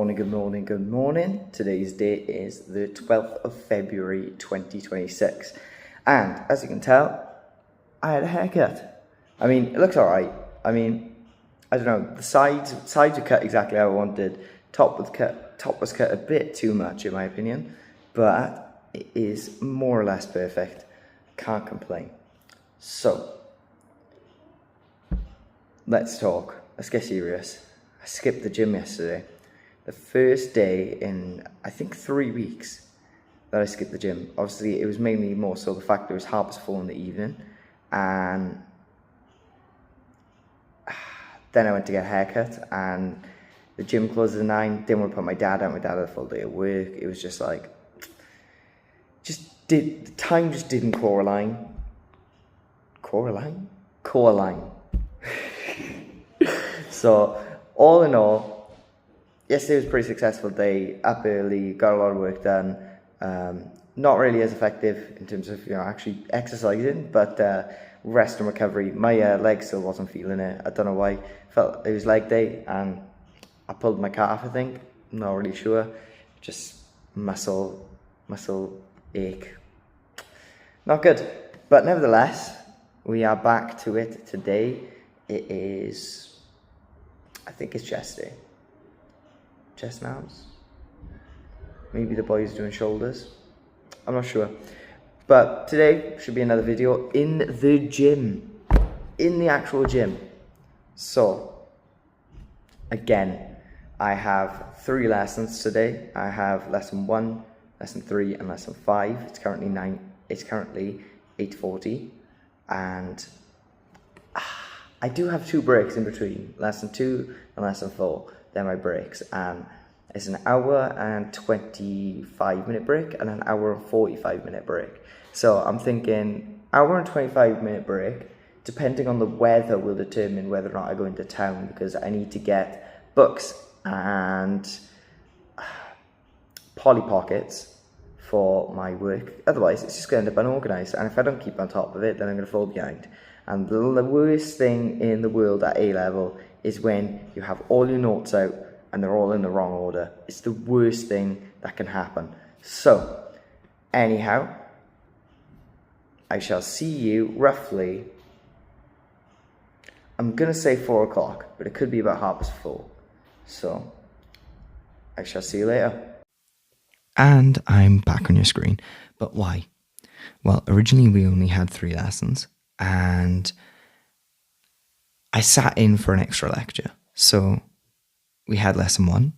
morning, good morning, good morning. Today's date is the 12th of February 2026. And as you can tell, I had a haircut. I mean, it looks alright. I mean, I don't know, the sides were cut exactly how I wanted. Top was cut a bit too much in my opinion, but it is more or less perfect. Can't complain. So, let's talk. Let's get serious. I skipped the gym yesterday. The first day in, I think, 3 weeks that I skipped the gym. Obviously, it was mainly more so the fact that it was half-past 4 in the evening. And then I went to get a haircut and the gym closed at 9. Didn't want to put my dad out. My dad had a full day at work. It was just like, the time just didn't correlate. Correlate. So, all in all, yesterday was a pretty successful day. Up early, got a lot of work done. Not really as effective in terms of actually exercising, but rest and recovery. My leg still wasn't feeling it. I don't know why. Felt it was leg day, and I pulled my calf. I think. I'm not really sure. Just muscle ache. Not good, but nevertheless, we are back to it today. It is. I think it's chest day. Chest and arms. Maybe the boys doing shoulders. I'm not sure. But today should be another video in the gym. In the actual gym. So, again, I have 3 lessons today. I have lesson 1, lesson 3, and lesson 5. It's currently 8:40. And I do have 2 breaks in between, lesson 2 and lesson 4. They're my breaks, and it's an hour and 25-minute break and an hour and 45-minute break. So I'm thinking hour and 25-minute break, depending on the weather, will determine whether or not I go into town, because I need to get books and Polly Pockets for my work. Otherwise, it's just going to end up unorganised, and if I don't keep on top of it, then I'm going to fall behind. And the worst thing in the world at A-level is when you have all your notes out and they're all in the wrong order. It's the worst thing that can happen. So, anyhow, I shall see you roughly, I'm going to say 4 o'clock, but it could be about 4:30. So, I shall see you later. And I'm back on your screen. But why? Well, originally we only had 3 lessons. And I sat in for an extra lecture. So we had lesson 1,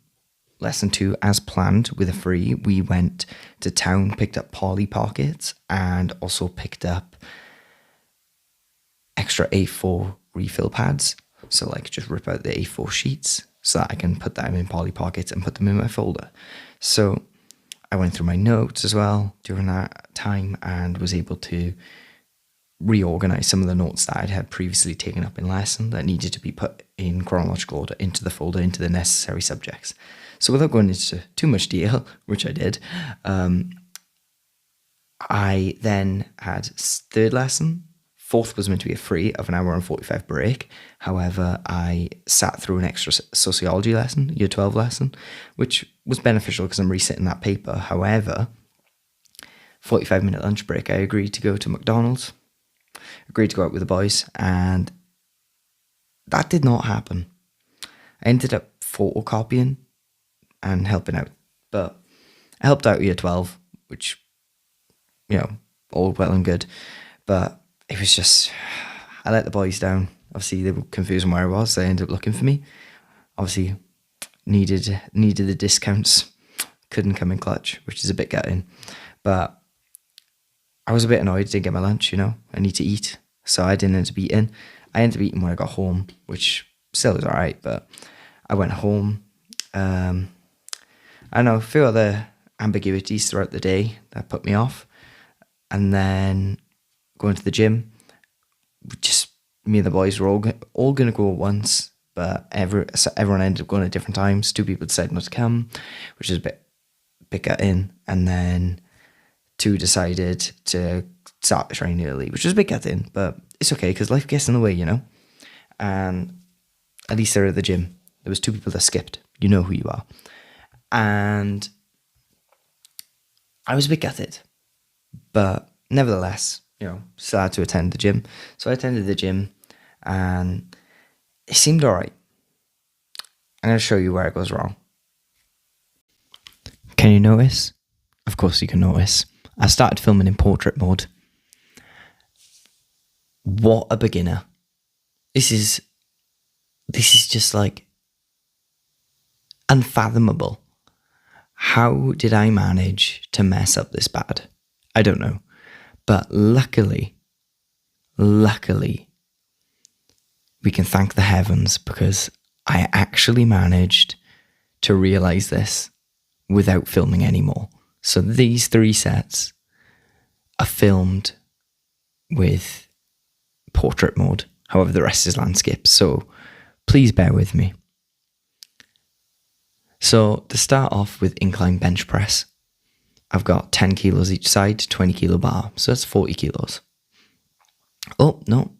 lesson 2 as planned with a free. We went to town, picked up Polly Pockets, and also picked up extra A4 refill pads. So like just rip out the A4 sheets so that I can put them in Polly Pockets and put them in my folder. So I went through my notes as well during that time and was able to reorganize some of the notes that I had previously taken up in lesson that needed to be put in chronological order into the folder, into the necessary subjects. So without going into too much detail, which I did, I then had 3rd lesson. 4th was meant to be a free of an hour and 45 break. However, I sat through an extra sociology lesson, year 12 lesson, which was beneficial because I'm resitting that paper. However, 45-minute lunch break, I agreed to go to McDonald's. Agreed to go out with the boys, and that did not happen. I ended up photocopying and helping out, but I helped out year 12, which, all well and good, but it was just, I let the boys down. Obviously, they were confused on where I was. They ended up looking for me. Obviously, needed the discounts. Couldn't come in clutch, which is a bit gutting, but I was a bit annoyed, didn't get my lunch, I need to eat. So I didn't end up eating. I ended up eating when I got home, which still was alright, but I went home. I know, a few other ambiguities throughout the day that put me off. And then going to the gym, just me and the boys were all going to go at once, but everyone ended up going at different times. 2 people decided not to come, which is a bit gutting. And then 2 decided to start training early, which was a bit gutting, but it's okay because life gets in the way, And at least they're at the gym. There was 2 people that skipped. You know who you are. And I was a bit gutted, but nevertheless, still had to attend the gym. So I attended the gym and it seemed all right. I'm going to show you where it goes wrong. Can you notice? Of course you can notice. I started filming in portrait mode. What a beginner. This is just like unfathomable. How did I manage to mess up this bad? I don't know. But luckily, we can thank the heavens because I actually managed to realize this without filming anymore. So these 3 sets are filmed with portrait mode. However, the rest is landscape. So please bear with me. So to start off with incline bench press, I've got 10 kilos each side, 20 kilo bar. So that's 40 kilos. Oh, no.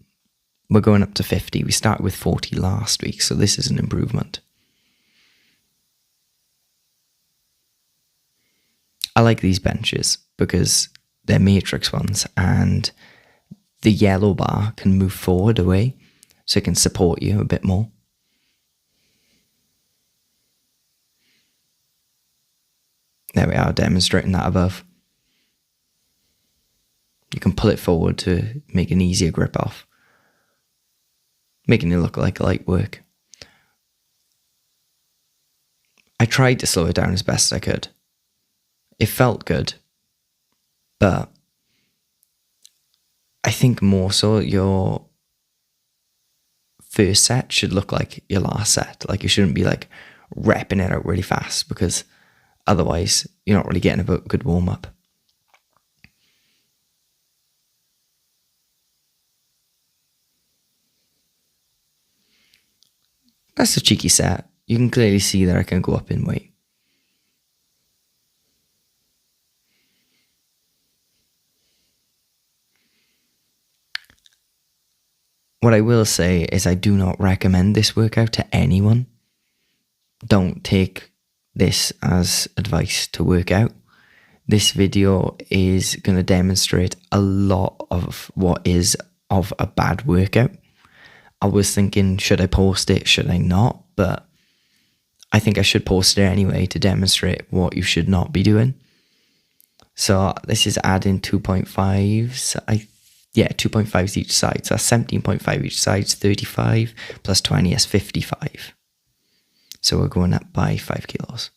We're going up to 50. We started with 40 last week. So this is an improvement. I like these benches because they're matrix ones and the yellow bar can move forward away so it can support you a bit more. There we are, demonstrating that above. You can pull it forward to make an easier grip off, making it look like light work. I tried to slow it down as best I could. It felt good, but I think more so your first set should look like your last set. Like you shouldn't be like repping it out really fast because otherwise you're not really getting a good warm up. That's a cheeky set. You can clearly see that I can go up in weight. What I will say is I do not recommend this workout to anyone. Don't take this as advice to work out. This video is going to demonstrate a lot of what is of a bad workout. I was thinking, should I post it? Should I not? But I think I should post it anyway to demonstrate what you should not be doing. So this is adding 2.5s. 2.5s each side. So that's 17.5 each side, 35 plus 20 is 55. So we're going up by 5 kilos.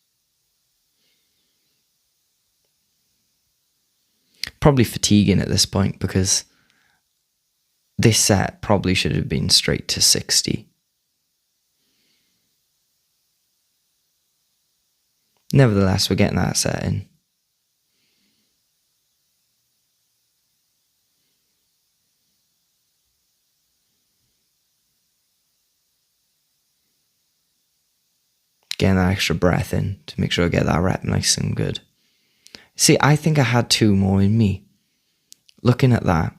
Probably fatiguing at this point because this set probably should have been straight to 60. Nevertheless, we're getting that set in. Getting that extra breath in to make sure I get that rep nice and good. See, I think I had 2 more in me. Looking at that,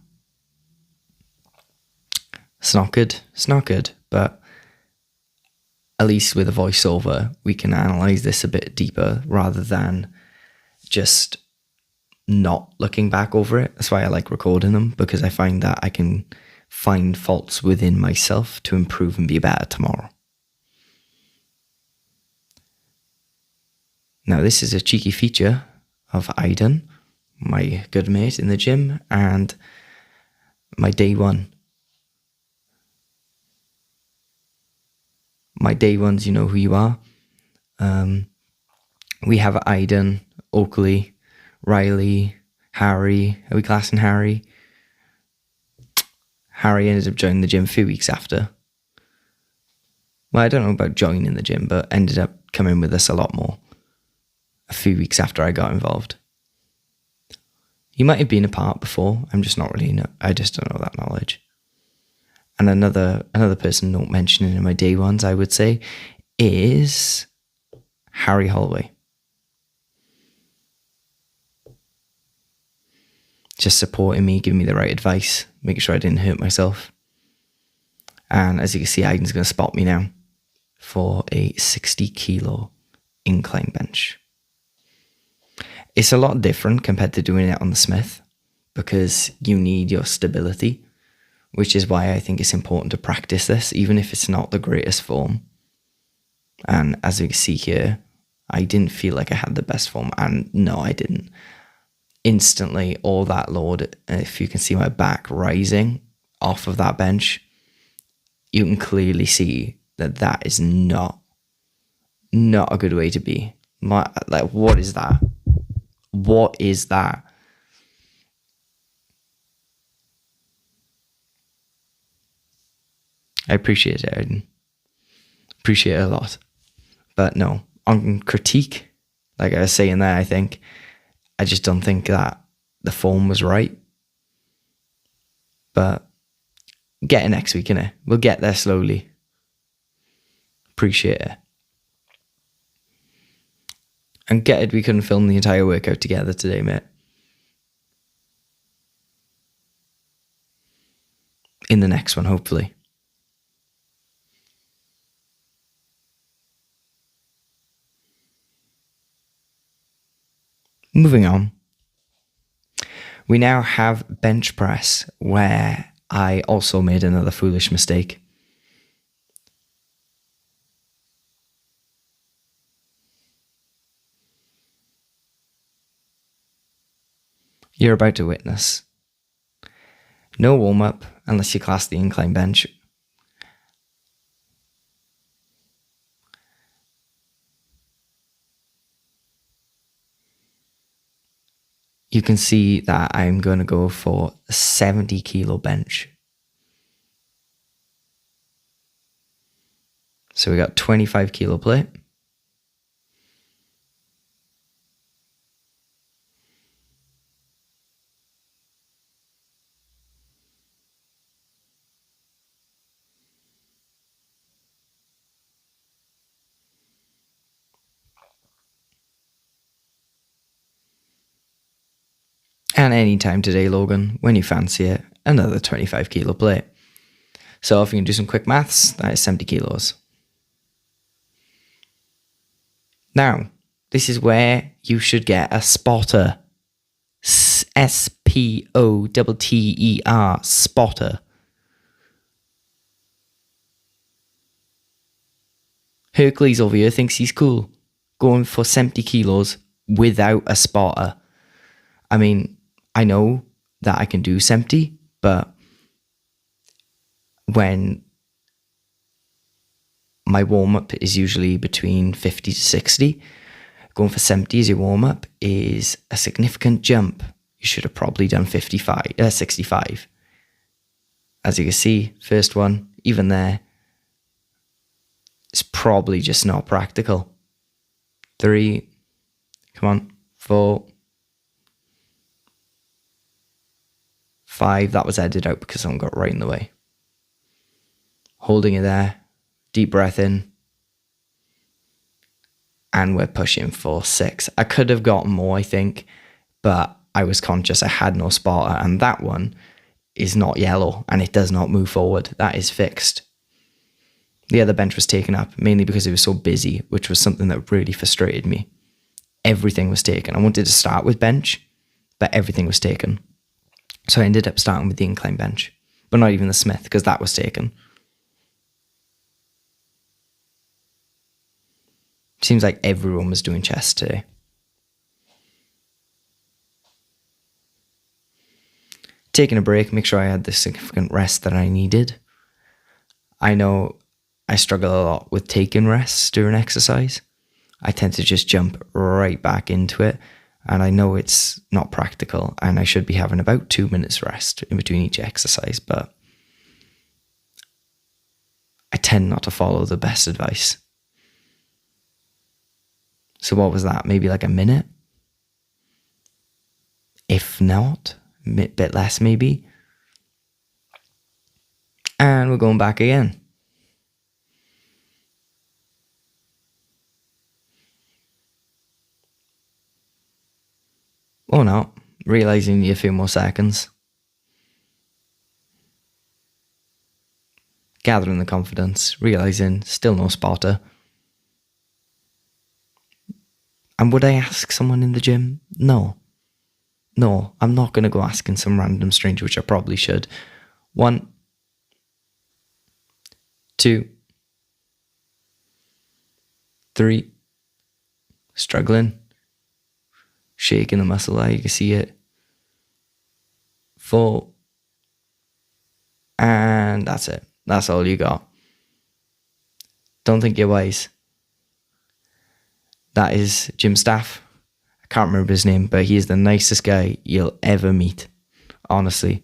it's not good. It's not good, but at least with a voiceover, we can analyze this a bit deeper rather than just not looking back over it. That's why I like recording them, because I find that I can find faults within myself to improve and be better tomorrow. Now, this is a cheeky feature of Aidan, my good mate in the gym, and my day one. My day ones, you know who you are. We have Aidan, Oakley, Riley, Harry. Are we classing Harry? Harry ended up joining the gym a few weeks after. Well, I don't know about joining the gym, but ended up coming with us a lot more a few weeks after I got involved. He might have been a part before. I'm just not really I just don't know that knowledge. And another person not mentioning in my day ones, I would say, is Harry Holloway. Just supporting me, giving me the right advice, making sure I didn't hurt myself. And as you can see, Aidan's going to spot me now for a 60 kilo incline bench. It's a lot different compared to doing it on the Smith because you need your stability, which is why I think it's important to practice this, even if it's not the greatest form. And as you can see here, I didn't feel like I had the best form, and no, I didn't. Instantly, all that load, if you can see my back rising off of that bench, you can clearly see that that is not a good way to be. What is that? What is that? I appreciate it, Aiden. Appreciate it a lot. But no, on critique, like I was saying there, I just don't think that the form was right. But get it next week, innit? We'll get there slowly. Appreciate it. And get it, we couldn't film the entire workout together today, mate. In the next one, hopefully. Moving on. We now have bench press, where I also made another foolish mistake. You're about to witness no warm-up unless you class the incline bench. You can see that I'm going to go for a 70 kilo bench. So we got 25 kilo plate. And anytime today, Logan, when you fancy it, another 25 kilo plate. So if you can do some quick maths, that is 70 kilos. Now, this is where you should get a spotter. SPOTTER, spotter. Hercules over here thinks he's cool, going for 70 kilos without a spotter. I mean, I know that I can do 70, but when my warm-up is usually between 50 to 60, going for 70 as your warm-up is a significant jump. You should have probably done 65. As you can see, first one, even there, it's probably just not practical. 3, come on, 4, 5, that was edited out because someone got right in the way. Holding it there, deep breath in, and we're pushing for 6. I could have gotten more, I think, but I was conscious I had no spotter, and that one is not yellow and it does not move forward. That is fixed. The other bench was taken up mainly because it was so busy, which was something that really frustrated me. Everything was taken. I wanted to start with bench, but everything was taken. So I ended up starting with the incline bench, but not even the Smith because that was taken. Seems like everyone was doing chest today. Taking a break, make sure I had the significant rest that I needed. I know I struggle a lot with taking rests during exercise. I tend to just jump right back into it, and I know it's not practical, and I should be having about 2 minutes rest in between each exercise, but I tend not to follow the best advice. So what was that? Maybe like a minute? If not, a bit less maybe. And we're going back again. Oh no, realizing you need a few more seconds. Gathering the confidence, realizing still no spotter. And would I ask someone in the gym? No. No, I'm not going to go asking some random stranger, which I probably should. 1, 2, 3, struggling, shaking the muscle there, you can see it. 4, and that's it. That's all you got. Don't think you're wise. That is gym staff. I can't remember his name, but he is the nicest guy you'll ever meet. Honestly.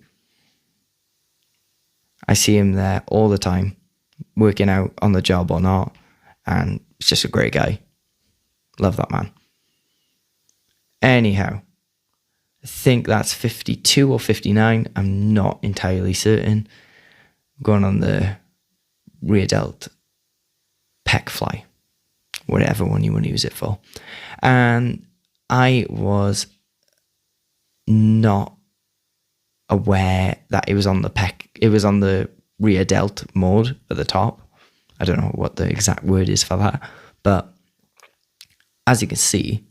I see him there all the time, working out on the job or not, and he's just a great guy. Love that man. Anyhow, I think that's 52 or 59. I'm not entirely certain. Going on the rear delt pec fly, whatever one you want to use it for. And I was not aware that it was on the pec. It was on the rear delt mode at the top. I don't know what the exact word is for that, but as you can see,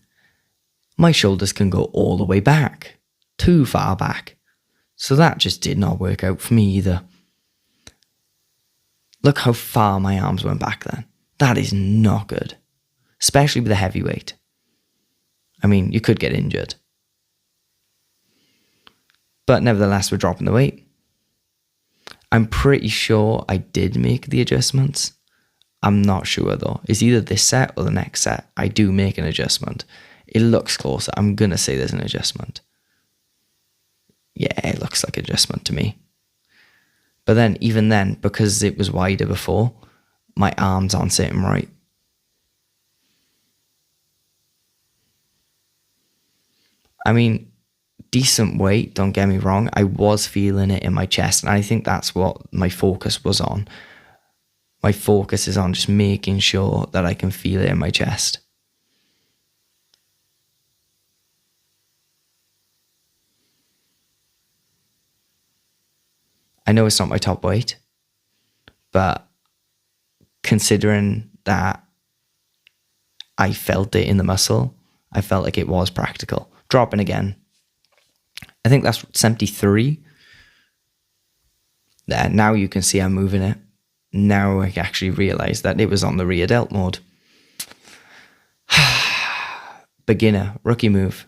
my shoulders can go all the way back, too far back. So that just did not work out for me either. Look how far my arms went back then. That is not good, especially with a heavy weight. I mean, you could get injured. But nevertheless, we're dropping the weight. I'm pretty sure I did make the adjustments. I'm not sure though. It's either this set or the next set. I do make an adjustment. It looks closer. I'm going to say there's an adjustment. Yeah, it looks like an adjustment to me. But then, even then, because it was wider before, my arms aren't sitting right. I mean, decent weight, don't get me wrong. I was feeling it in my chest, and I think that's what my focus was on. My focus is on just making sure that I can feel it in my chest. I know it's not my top weight, but considering that I felt it in the muscle, I felt like it was practical. Dropping again. I think that's 73. There, now you can see I'm moving it. Now I actually realise that it was on the rear delt mode. Beginner, rookie move.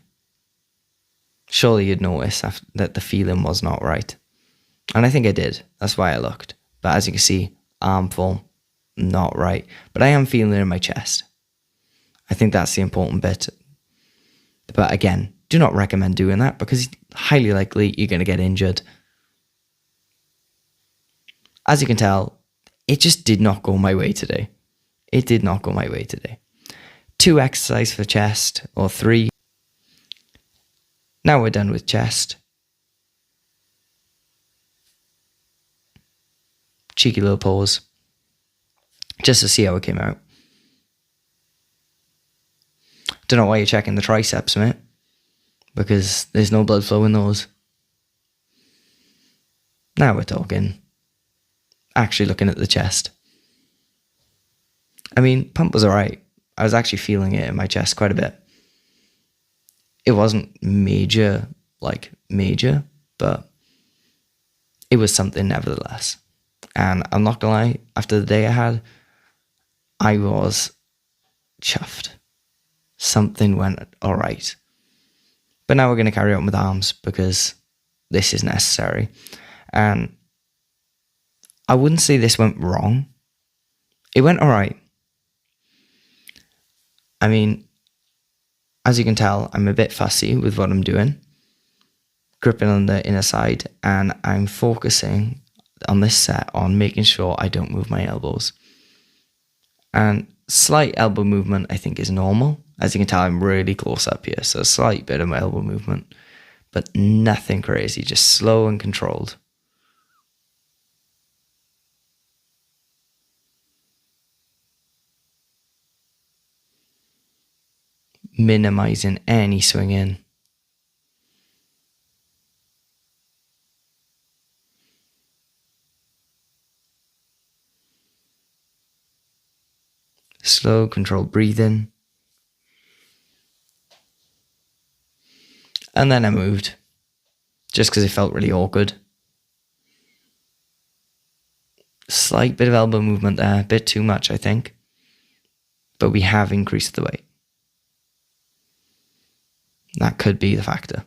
Surely you'd notice that the feeling was not right. And I think I did. That's why I looked. But as you can see, armful, not right. But I am feeling it in my chest. I think that's the important bit. But again, do not recommend doing that because highly likely you're going to get injured. As you can tell, it just did not go my way today. It did not go my way today. 2 exercises for chest, or 3. Now we're done with chest. Cheeky little pause. Just to see how it came out. Don't know why you're checking the triceps, mate. Because there's no blood flow in those. Now we're talking. Actually looking at the chest. I mean, pump was alright. I was actually feeling it in my chest quite a bit. It wasn't major, but it was something nevertheless. And I'm not gonna lie, after the day I had, I was chuffed. Something went alright. But now we're going to carry on with arms because this is necessary. And I wouldn't say this went wrong. It went alright. I mean, as you can tell, I'm a bit fussy with what I'm doing. Gripping on the inner side, and I'm focusing on this set on making sure I don't move my elbows. And slight elbow movement I think is normal. As you can tell, I'm really close up here, so a slight bit of my elbow movement, but nothing crazy, just slow and controlled. Minimizing any swing in. Slow, controlled breathing. And then I moved just because it felt really awkward. Slight bit of elbow movement there, a bit too much, I think. But we have increased the weight. That could be the factor.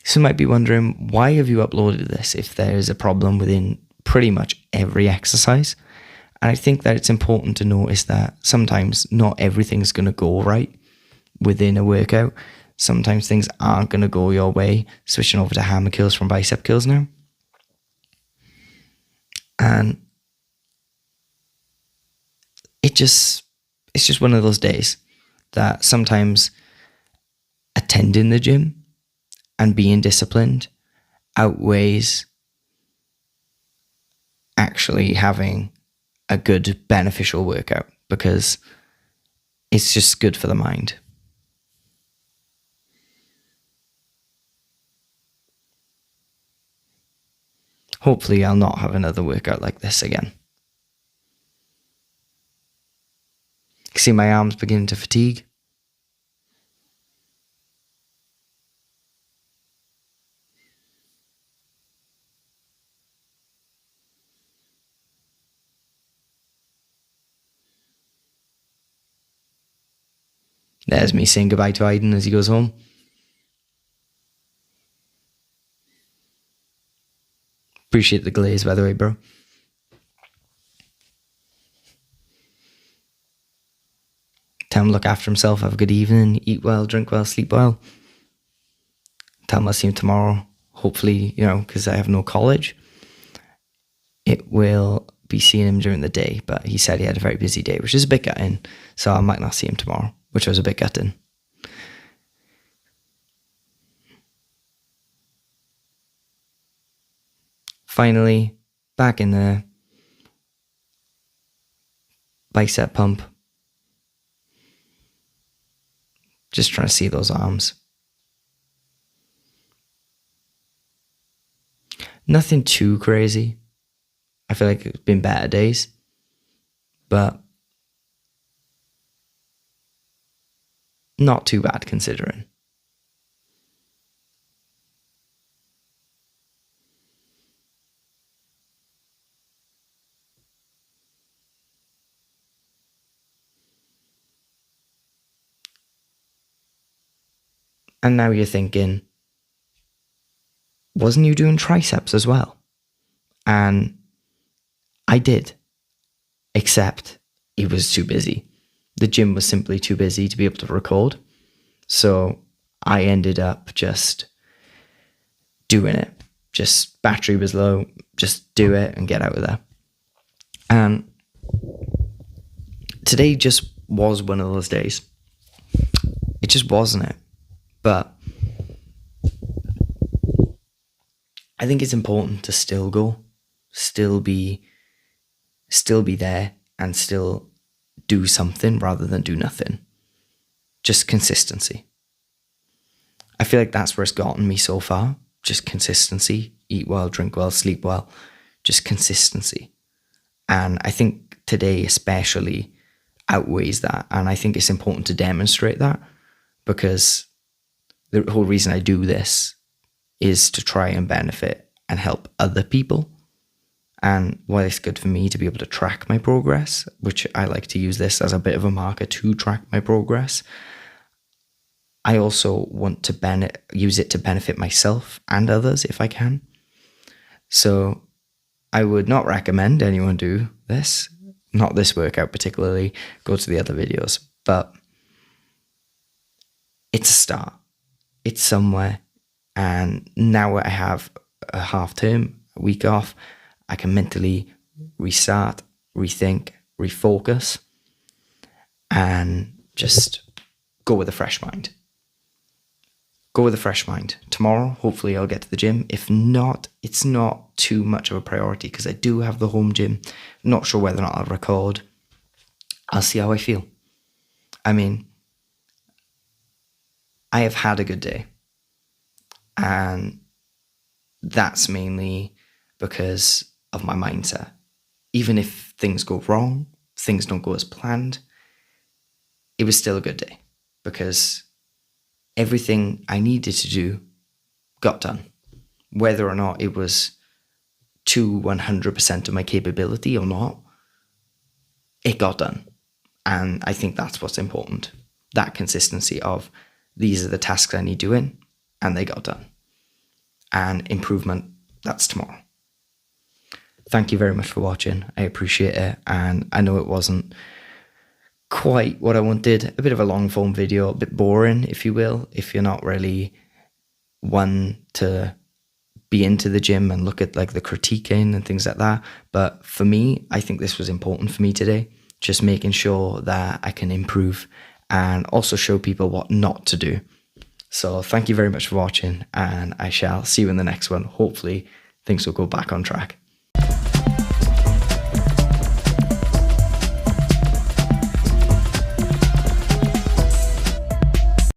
So you might be wondering, why have you uploaded this if there is a problem within pretty much every exercise? And I think that it's important to notice that sometimes not everything's going to go right within a workout. Sometimes things aren't going to go your way. Switching over to hammer curls from bicep curls now. And it's just one of those days that sometimes attending the gym and being disciplined outweighs actually having a good beneficial workout, because it's just good for the mind. Hopefully I'll not have another workout like this again. You can see my arms beginning to fatigue. There's me saying goodbye to Aiden as he goes home. Appreciate the glaze, by the way, bro. Tell him to look after himself, have a good evening, eat well, drink well, sleep well. Tell him I'll see him tomorrow. Hopefully, because I have no college, it will be seeing him during the day. But he said he had a very busy day, which is a bit gutting. So I might not see him tomorrow, which was a bit gutting. Finally, back in the bicep pump. Just trying to see those arms. Nothing too crazy. I feel like it's been better days. But not too bad considering. And now you're thinking, wasn't you doing triceps as well? And I did, except it was too busy. The gym was simply too busy to be able to record. So I ended up just doing it. Just battery was low, just do it and get out of there. And today just was one of those days. It just wasn't it. But I think it's important to still go, still be there and still do something rather than do nothing. Just consistency. I feel like that's where it's gotten me so far. Just consistency. Eat well, drink well, sleep well. Just consistency. And I think today especially outweighs that. And I think it's important to demonstrate that, because the whole reason I do this is to try and benefit and help other people. And while it's good for me to be able to track my progress, which I like to use this as a bit of a marker to track my progress, I also want to use it to benefit myself and others if I can. So I would not recommend anyone do this, not this workout particularly, go to the other videos, but it's a start. It's somewhere. And now I have a half term, a week off, I can mentally restart, rethink, refocus, and just go with a fresh mind. Go with a fresh mind. Tomorrow, hopefully I'll get to the gym. If not, it's not too much of a priority because I do have the home gym. Not sure whether or not I'll record. I'll see how I feel. I mean, I have had a good day. And that's mainly because of my mindset. even if things go wrong, things don't go as planned, it was still a good day because everything I needed to do got done. Whether or not it was to 100% of my capability or not, it got done. And I think that's what's important. That consistency of these are the tasks I need doing and they got done. And improvement, that's tomorrow. Thank you very much for watching. I appreciate it. And I know it wasn't quite what I wanted. A bit of a long form video, a bit boring, if you will, if you're not really one to be into the gym and look at like the critiquing and things like that. But for me, I think this was important for me today, just making sure that I can improve and also show people what not to do. So thank you very much for watching, and I shall see you in the next one. Hopefully things will go back on track.